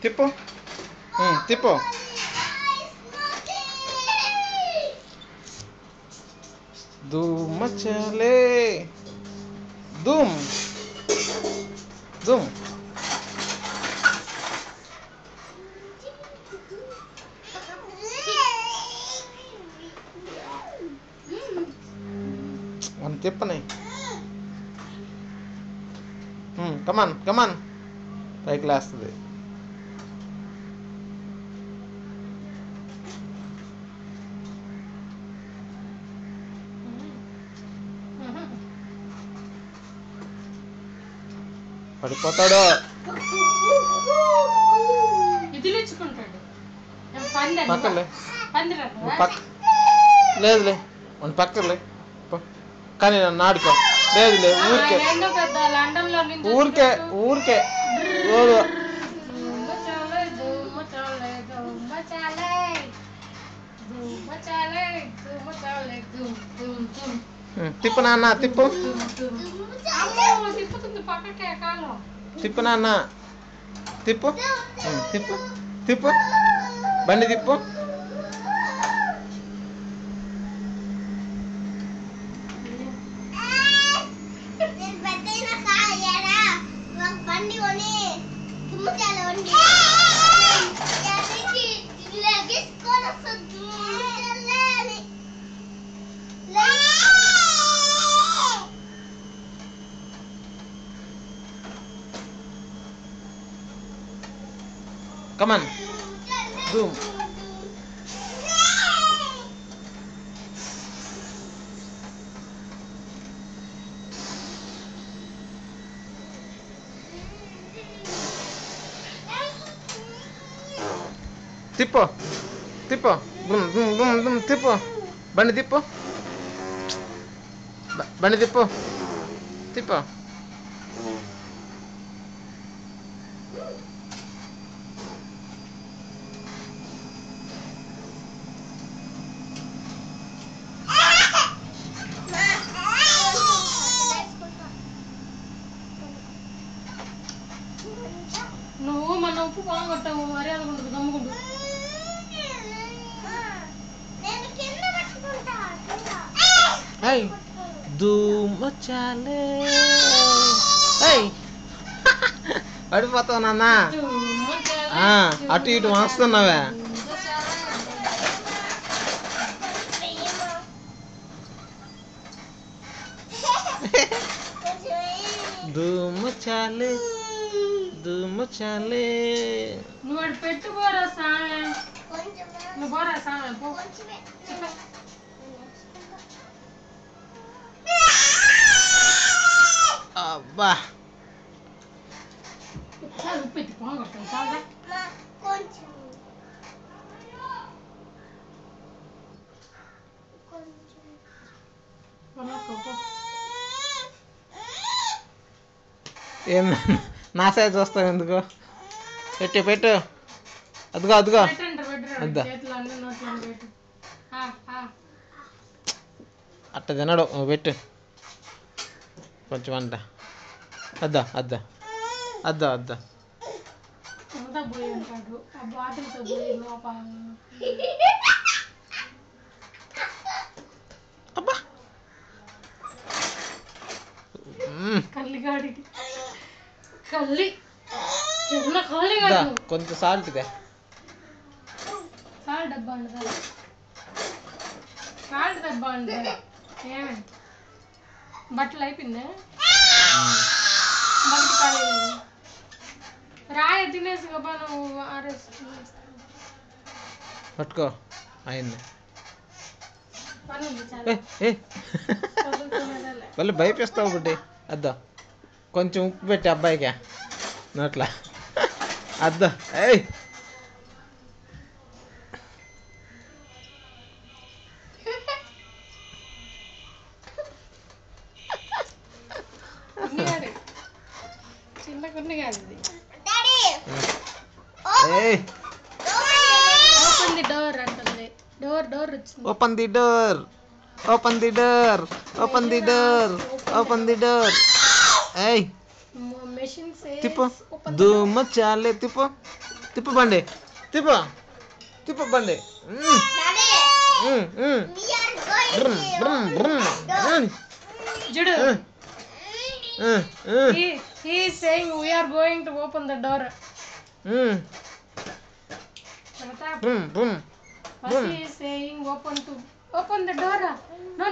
తిప్పు తిప్పు ధూమచలే ధూమ్ ధూమ్ మనం తిప్పని కమాన్ కమాన్ పైకి లేస్తుంది పడిపోతాడు పక్కలే లేదులే మన పక్కలే కానీ నన్ను ఆడుకో లేదులే ఊరికే ఊరికే ఊరికే తిప్పు నాన్న తిప్పు తిప్పు నాన్న తిప్పు తిప్పు తిప్పు బండి తిప్పు Come on. Zoom. Tipo. Tipo. Boom, boom, boom, boom. Tipo. Bani tipo. Bani tipo. Tipo. నువ్వు మన ఉప్పు పోగొట్టావు మరి అనుకుంటుంది గమ్ముకుంటు ధూమచాలే పడిపోతావు నాన్న అటు ఇటు వస్తున్నావే ధూమచాలే ధూమచాలే నువ్వు పెట్టుకోరా సామె నువ్వు పోరా సామె అబ్బా పెట్టి పోగొట్టావు చాలా ఏం నా సైజ్ వస్తావు ఎందుకు పెట్టు పెట్టు అదిగో అదిగో అద్దా అట్ట తినడు పెట్టు కొంచెం అంట అద్దా అద్దా అద్దా అద్దా అబ్బా కల్లిగాడికి కల్లి చిన్న కల్లి కొంచెం సాల్ట్ దే సాల్ట్ డబ్బా అండి సాల్ట్ డబ్బా అండి ఏమే బట్టలు అయిపోయిందా బయట ఖాళీ రాయి తినేసి గబా నువ్వు ఆరేసి పట్టుకో ఆయన్ని. పని ఉంది చాలా ఏ ఏ చదువుకునేదేలే. మళ్ళీ భయపిస్తావు ఒకటి. అద్దా కొంచెం ఉప్పు పెట్టి అబ్బాయికి నోట్లా. అద్దా ఏయ్ కున్నిగాడు. చిన్న కున్నిగాడు ఇది. ఏయ్ ఓపెన్ ది డోర్ అంటుంది. డోర్ వచ్చింది. Open the door, open the door, open the door, open the door. ఏయ్ మెషిన్ తిప్పు దుమ్మ చాలే. తిప్పు తిప్పు బండి, తిప్పు తిప్పు బండి. చూడు. He is saying we are going to open the door. He is saying open the door. No.